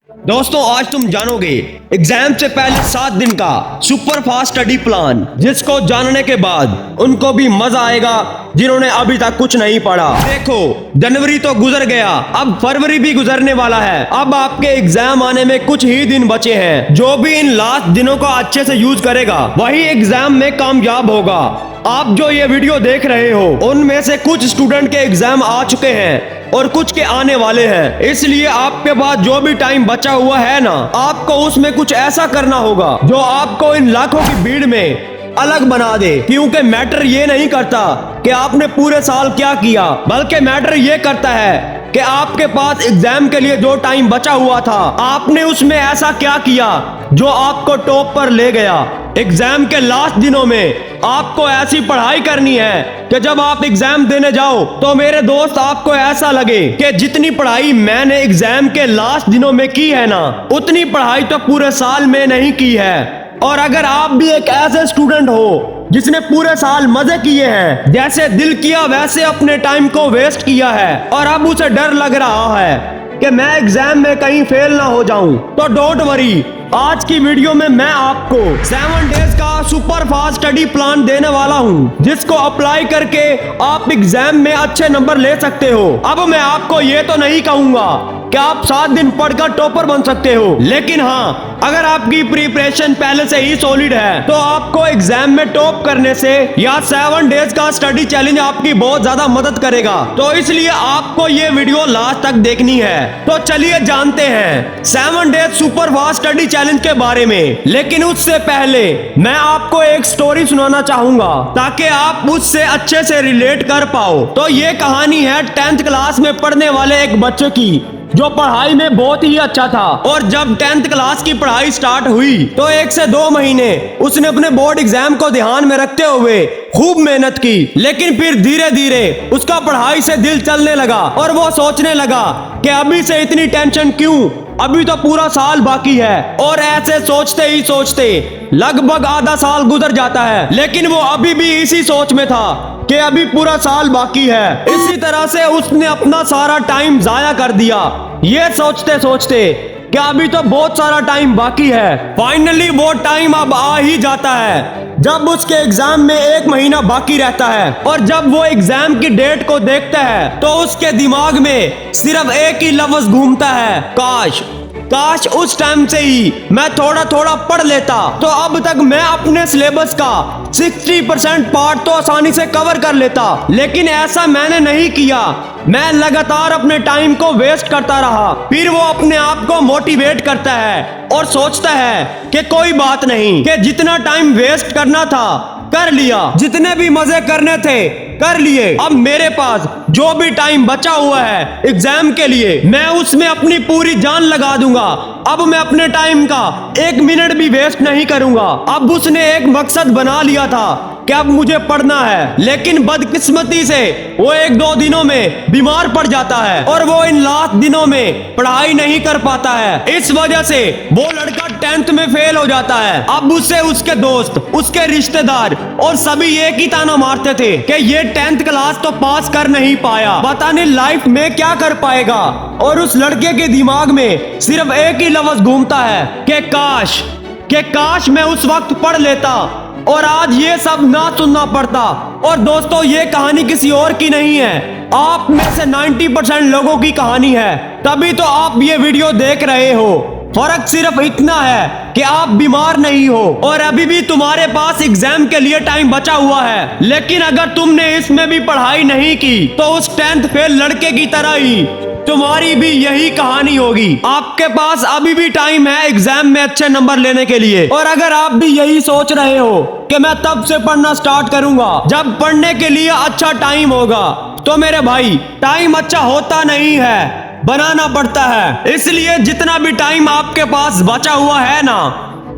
दोस्तों आज तुम जानोगे एग्जाम से पहले 7 दिन का सुपर फास्ट स्टडी प्लान, जिसको जानने के बाद उनको भी मजा आएगा जिन्होंने अभी तक कुछ नहीं पढ़ा। देखो, जनवरी तो गुजर गया, अब फरवरी भी गुजरने वाला है। अब आपके एग्जाम आने में कुछ ही दिन बचे हैं। जो भी इन लास्ट दिनों को अच्छे से यूज करेगा वही एग्जाम में कामयाब होगा। आप जो ये वीडियो देख रहे हो उनमें से कुछ स्टूडेंट के एग्जाम आ चुके हैं और कुछ के आने वाले हैं, इसलिए आपके पास जो भी टाइम बचा हुआ है ना, आपको उसमें कुछ ऐसा करना होगा जो आपको इन लाखों की भीड़ में अलग बना दे। क्योंकि मैटर ये नहीं करता कि आपने पूरे साल क्या किया, बल्कि मैटर ये करता है कि आपके पास एग्जाम के लिए जो टाइम बचा हुआ था आपने उसमें ऐसा क्या किया जो आपको टॉप पर ले गया। एग्जाम के लास्ट दिनों में आपको ऐसी पढ़ाई करनी है कि जब आप एग्जाम देने जाओ तो मेरे दोस्त आपको ऐसा लगे कि जितनी पढ़ाई मैंने एग्जाम के लास्ट दिनों में की है ना, उतनी पढ़ाई तो पूरे साल में नहीं की है। और अगर आप भी एक ऐसे स्टूडेंट हो जिसने पूरे साल मजे किए हैं, जैसे दिल किया वैसे अपने टाइम को वेस्ट किया है, और अब उसे डर लग रहा है कि मैं एग्जाम में कहीं फेल ना हो जाऊं, तो डोंट वरी, आज की वीडियो में मैं आपको 7 डेज का सुपर फास्ट स्टडी प्लान देने वाला हूं, जिसको अप्लाई करके आप एग्जाम में अच्छे नंबर ले सकते हो। अब मैं आपको ये तो नहीं कहूंगा कि आप 7 दिन पढ़कर टॉपर बन सकते हो, लेकिन हाँ, अगर आपकी प्रिपरेशन पहले से ही सॉलिड है तो आपको एग्जाम में टॉप करने से या 7 डेज का स्टडी चैलेंज आपकी बहुत ज्यादा मदद करेगा। तो इसलिए आपको ये वीडियो लास्ट तक देखनी है। तो चलिए जानते हैं 7 days super fast study challenge के बारे में। लेकिन उससे पहले मैं आपको एक स्टोरी सुनाना चाहूंगा ताकि आप उससे अच्छे से रिलेट कर पाओ। तो ये कहानी है 10th क्लास में पढ़ने वाले एक बच्चे की, जो पढ़ाई में बहुत ही अच्छा था। और जब 10th क्लास की पढ़ाई स्टार्ट हुई तो 1 से 2 महीने उसने अपने बोर्ड एग्जाम को ध्यान में रखते हुए खूब मेहनत की। लेकिन फिर धीरे धीरे उसका पढ़ाई से दिल चलने लगा और वो सोचने लगा कि अभी से इतनी टेंशन क्यों, अभी तो पूरा साल बाकी है। और ऐसे सोचते ही सोचते लगभग आधा साल गुजर जाता है, लेकिन वो अभी भी इसी सोच में था कि अभी पूरा साल बाकी है। इसी तरह से उसने अपना सारा टाइम जाया कर दिया, ये सोचते सोचते कि अभी तो बहुत सारा टाइम बाकी है। फाइनली वो टाइम अब आ ही जाता है जब उसके एग्जाम में 1 महीना बाकी रहता है। और जब वो एग्जाम की डेट को देखता है तो उसके दिमाग में सिर्फ एक ही लफ्ज घूमता है, काश काश उस टाइम से ही मैं थोड़ा थोड़ा पढ़ लेता, तो अब तक मैं अपने सिलेबस का 60% पार्ट तो आसानी से कवर कर लेता। लेकिन ऐसा मैंने नहीं किया, मैं लगातार अपने टाइम को वेस्ट करता रहा। फिर वो अपने आप को मोटिवेट करता है और सोचता है कि कोई बात नहीं, कि जितना टाइम वेस्ट करना था कर लिया, जितने भी मजे करने थे कर लिए। अब मेरे पास जो भी टाइम बचा हुआ है एग्जाम के लिए, मैं उसमें अपनी पूरी जान लगा दूंगा। अब मैं अपने टाइम का 1 मिनट भी वेस्ट नहीं करूंगा। अब उसने एक मकसद बना लिया था कि अब मुझे पढ़ना है, लेकिन बदकिस्मती से वो 1-2 दिनों में बीमार पड़ जाता है और वो इन लास्ट दिनों में पढ़ाई नहीं कर पाता है। इस वजह से वो लड़का 10th में फेल हो जाता है। अब उसे उसके दोस्त, उसके रिश्तेदार और सभी एक ही ताना मारते थे कि ये 10th क्लास तो पास कर नहीं पाया, पता नहीं लाइफ में क्या कर पाएगा। और उस लड़के के दिमाग में सिर्फ एक ही लफ्ज घूमता है कि काश मैं उस वक्त पढ़ लेता और आज ये सब ना सुनना पड़ता। और दोस्तों, ये कहानी किसी और की नहीं है, आप में से 90% लोगों की कहानी है, तभी तो आप ये वीडियो देख रहे हो। फर्क सिर्फ इतना है कि आप बीमार नहीं हो और अभी भी तुम्हारे पास एग्जाम के लिए टाइम बचा हुआ है। लेकिन अगर तुमने इसमें भी पढ़ाई नहीं की तो उस 10th फेल लड़के की तरह ही तुम्हारी भी यही कहानी होगी। आपके पास अभी भी टाइम है एग्जाम में अच्छे नंबर लेने के लिए। और अगर आप भी यही सोच रहे हो कि मैं तब से पढ़ना स्टार्ट करूंगा जब पढ़ने के लिए अच्छा टाइम होगा, तो मेरे भाई, टाइम अच्छा होता नहीं है, बनाना पड़ता है। इसलिए जितना भी टाइम आपके पास बचा हुआ है ना,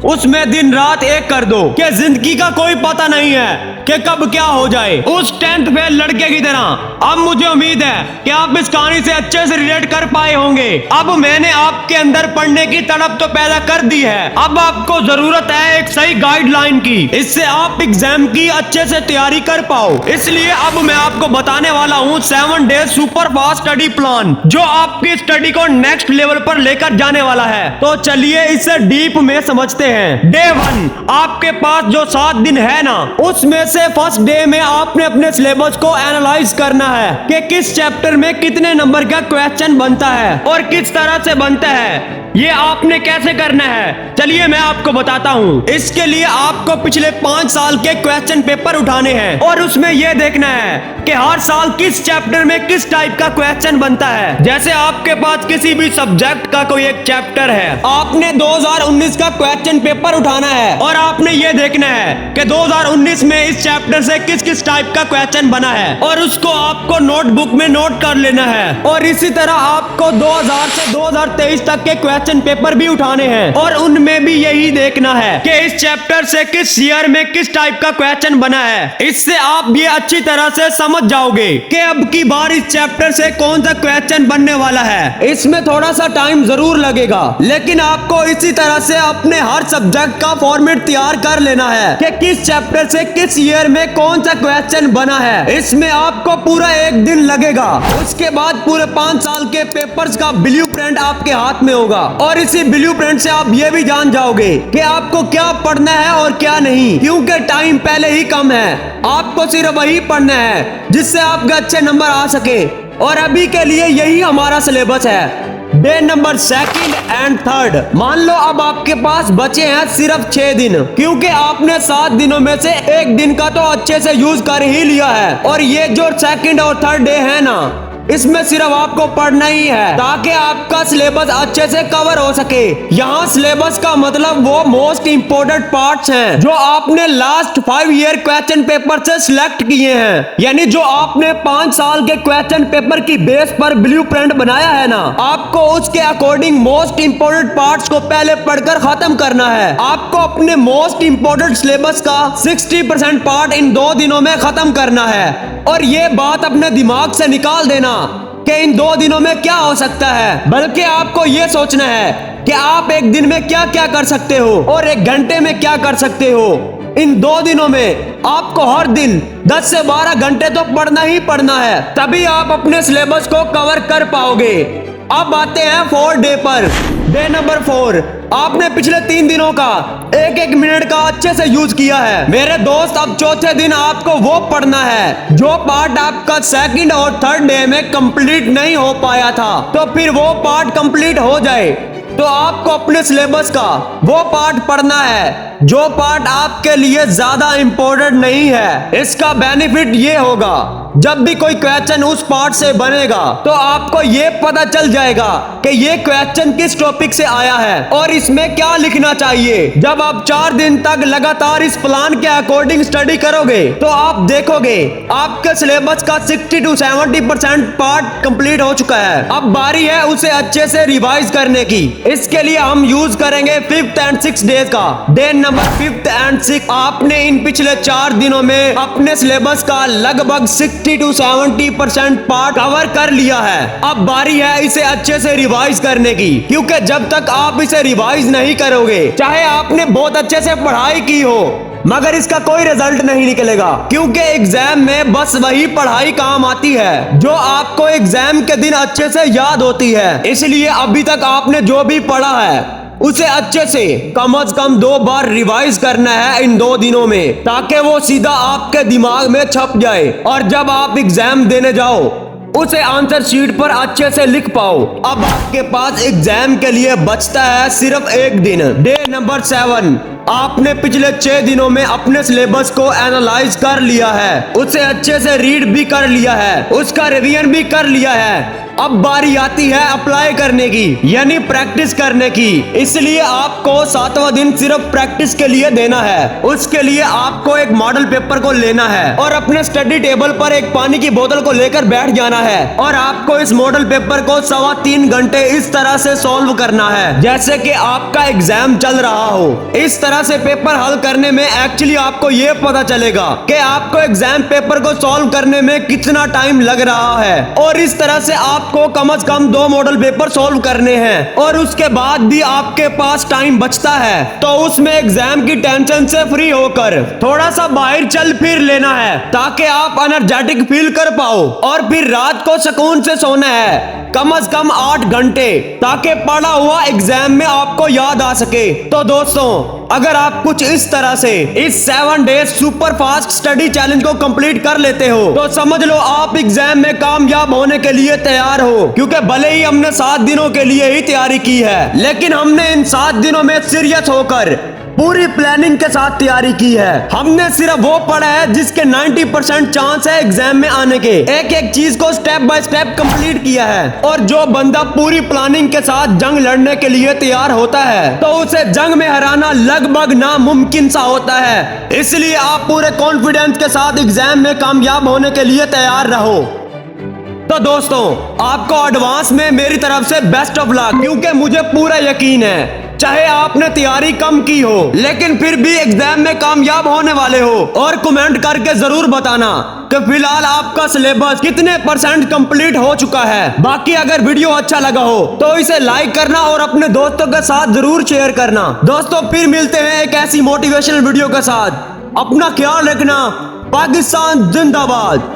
उसमें दिन रात एक कर दो, कि जिंदगी का कोई पता नहीं है कि कब क्या हो जाए, उस 10th फेल लड़के की तरह। अब मुझे उम्मीद है कि आप इस कहानी से अच्छे से रिलेट कर पाए होंगे। अब मैंने आपके अंदर पढ़ने की तड़प तो पैदा कर दी है, अब आपको जरूरत है एक सही गाइडलाइन की, इससे आप एग्जाम की अच्छे से तैयारी कर पाओ। इसलिए अब मैं आपको बताने वाला हूँ 7 days super fast study plan, जो आपकी स्टडी को नेक्स्ट लेवल पर लेकर जाने वाला है। तो चलिए इसे डीप में समझते हैं। डे 1, आपके पास जो 7 दिन है ना, उसमें से फर्स्ट डे में आपने अपने सिलेबस को एनालाइज करना है कि किस चैप्टर में कितने नंबर का क्वेश्चन बनता है और किस तरह से बनता है। ये आपने कैसे करना है, चलिए मैं आपको बताता हूँ। इसके लिए आपको पिछले 5 साल के क्वेश्चन पेपर उठाने हैं और उसमें यह देखना है कि हर साल किस चैप्टर में किस टाइप का क्वेश्चन बनता है। जैसे आपके पास किसी भी सब्जेक्ट का कोई एक चैप्टर है, आपने 2019 का क्वेश्चन पेपर उठाना है और आपने ये देखना है कि 2019 में इस चैप्टर से किस किस टाइप का क्वेश्चन बना है और उसको आपको नोटबुक में नोट कर लेना है। और इसी तरह आपको 2000 से 2023 तक के क्वेश्चन पेपर भी उठाने हैं और उनमें भी यही देखना है कि इस चैप्टर से किस ईयर में किस टाइप का क्वेश्चन बना है। इससे आप ये अच्छी तरह से समझ जाओगे कि अब की बार इस चैप्टर से कौन सा क्वेश्चन बनने वाला है। इसमें थोड़ा सा टाइम जरूर लगेगा, लेकिन आपको इसी तरह से अपने हर सब्जेक्ट का फॉर्मेट तैयार कर लेना है कि किस चैप्टर से किस ईयर में कौन सा क्वेश्चन बना है। इसमें आपको पूरा 1 दिन लगेगा। उसके बाद पूरे 5 साल के पेपर्स का ब्लूप्रिंट आपके हाथ में होगा और इसी ब्लूप्रिंट से आप ये भी जान जाओगे कि आपको क्या पढ़ना है और क्या नहीं, क्योंकि टाइम पहले ही कम है। आपको सिर्फ वही पढ़ना है जिससे आपके अच्छे नंबर आ सके और अभी के लिए यही हमारा सिलेबस है। डे नंबर 2 एंड 3, मान लो अब आपके पास बचे हैं सिर्फ 6 दिन, क्योंकि आपने 7 दिनों में से 1 दिन का तो अच्छे से यूज कर ही लिया है। और ये जो 2nd और 3rd डे है ना, इसमें सिर्फ आपको पढ़ना ही है ताकि आपका सिलेबस अच्छे से कवर हो सके। यहाँ सिलेबस का मतलब वो मोस्ट इम्पोर्टेंट पार्ट्स हैं जो आपने लास्ट 5 ईयर क्वेश्चन पेपर से सिलेक्ट किए हैं, यानी जो आपने 5 साल के क्वेश्चन पेपर की बेस पर ब्लूप्रिंट बनाया है ना, आपको उसके अकॉर्डिंग मोस्ट इम्पोर्टेंट पार्ट्स को पहले पढ़कर खत्म करना है। आपको अपने मोस्ट इम्पोर्टेंट सिलेबस का 60% पार्ट इन 2 दिनों में खत्म करना है। और ये बात अपने दिमाग से निकाल देना कि इन 2 दिनों में क्या हो सकता है, बल्कि आपको ये सोचना है कि आप 1 दिन में क्या क्या कर सकते हो और 1 घंटे में क्या कर सकते हो। इन 2 दिनों में आपको हर दिन 10 से 12 घंटे तो पढ़ना ही पढ़ना है, तभी आप अपने सिलेबस को कवर कर पाओगे। अब आते हैं 4 डे पर। डे नंबर 4, आपने पिछले 3 दिनों का 1-1 मिनट का अच्छे से यूज किया है मेरे दोस्त। अब चौथे दिन आपको वो पढ़ना है जो पार्ट आपका 2nd और 3rd डे में कंप्लीट नहीं हो पाया था। तो फिर वो पार्ट कंप्लीट हो जाए तो आपको अपने सिलेबस का वो पार्ट पढ़ना है जो पार्ट आपके लिए ज्यादा इंपॉर्टेंट नहीं है। इसका बेनिफिट ये होगा, जब भी कोई क्वेश्चन उस पार्ट से बनेगा तो आपको ये पता चल जाएगा कि ये क्वेश्चन किस टॉपिक से आया है और इसमें क्या लिखना चाहिए। जब आप 4 दिन तक लगातार इस प्लान के अकॉर्डिंग स्टडी करोगे तो आप देखोगे आपके सिलेबस का 60 to 70% पार्ट कंप्लीट हो चुका है। अब बारी है उसे अच्छे से रिवाइज करने की। इसके लिए हम यूज करेंगे 5th and 6th डेज का। डे नंबर 5th and 6, आपने इन पिछले 4 दिनों में अपने सिलेबस का लगभग 60 to 70% पार्ट कवर कर लिया है। अब बारी है इसे अच्छे से रिवाइज करने की, क्योंकि जब तक आप इसे रिवाइज नहीं करोगे, चाहे आपने बहुत अच्छे से पढ़ाई की हो, मगर इसका कोई रिजल्ट नहीं निकलेगा। क्योंकि एग्जाम में बस वही पढ़ाई काम आती है जो आपको एग्जाम के दिन अच्छे से याद होती है। इसलिए अभी तक आपने जो भी पढ़ा है उसे अच्छे से कम 2 बार रिवाइज करना है इन 2 दिनों में, ताकि वो सीधा आपके दिमाग में छप जाए और जब आप एग्जाम देने जाओ उसे आंसर शीट पर अच्छे से लिख पाओ। अब आपके पास एग्जाम के लिए बचता है सिर्फ 1 दिन। डे नंबर 7, आपने पिछले 6 दिनों में अपने सिलेबस को एनालाइज कर लिया है, उसे अच्छे से रीड भी कर लिया है, उसका रिवीजन भी कर लिया है। अब बारी आती है अप्लाई करने की, यानी प्रैक्टिस करने की। इसलिए आपको 7वां दिन सिर्फ प्रैक्टिस के लिए देना है। उसके लिए आपको एक मॉडल पेपर को लेना है और अपने स्टडी टेबल पर एक पानी की बोतल को लेकर बैठ जाना है और आपको इस मॉडल पेपर को 3.25 घंटे इस तरह से सॉल्व करना है जैसे कि आपका एग्जाम चल रहा हो। इस तरह तरह से पेपर हल करने में एक्चुअली आपको ये पता चलेगा कि आपको एग्जाम पेपर को सॉल्व करने में कितना टाइम लग रहा है। और इस तरह से आपको कम से कम 2 मॉडल पेपर सॉल्व करने हैं और उसके बाद भी आपके पास टाइम बचता है, तो उसमें एग्जाम की टेंशन से फ्री होकर थोड़ा सा बाहर चल फिर लेना है ताकि आप एनर्जेटिक फील कर पाओ। और फिर रात को सुकून से सोना है कम से कम 8 घंटे, ताकि पढ़ा हुआ एग्जाम में आपको याद आ सके। तो दोस्तों, अगर आप कुछ इस तरह से इस 7 days super fast study challenge को कंप्लीट कर लेते हो तो समझ लो आप एग्जाम में कामयाब होने के लिए तैयार हो। क्योंकि भले ही हमने 7 दिनों के लिए ही तैयारी की है, लेकिन हमने इन 7 दिनों में सीरियस होकर पूरी प्लानिंग के साथ तैयारी की है। हमने सिर्फ वो पढ़ा है जिसके 90% चांस है एग्जाम में आने के। एक एक चीज को स्टेप बाय स्टेप कंप्लीट किया है। और जो बंदा पूरी प्लानिंग के साथ जंग लड़ने के लिए तैयार होता है तो उसे जंग में हराना लगभग नामुमकिन सा होता है। इसलिए आप पूरे कॉन्फिडेंस के साथ एग्जाम में कामयाब होने के लिए तैयार रहो। तो दोस्तों, आपको एडवांस में मेरी तरफ से बेस्ट ऑफ लक, क्योंकि मुझे पूरा यकीन है चाहे आपने तैयारी कम की हो लेकिन फिर भी एग्जाम में कामयाब होने वाले हो। और कमेंट करके जरूर बताना कि फिलहाल आपका सिलेबस कितने % कंप्लीट हो चुका है। बाकी अगर वीडियो अच्छा लगा हो तो इसे लाइक करना और अपने दोस्तों के साथ जरूर शेयर करना। दोस्तों, फिर मिलते हैं एक ऐसी मोटिवेशनल वीडियो के साथ। अपना ख्याल रखना। पाकिस्तान जिंदाबाद।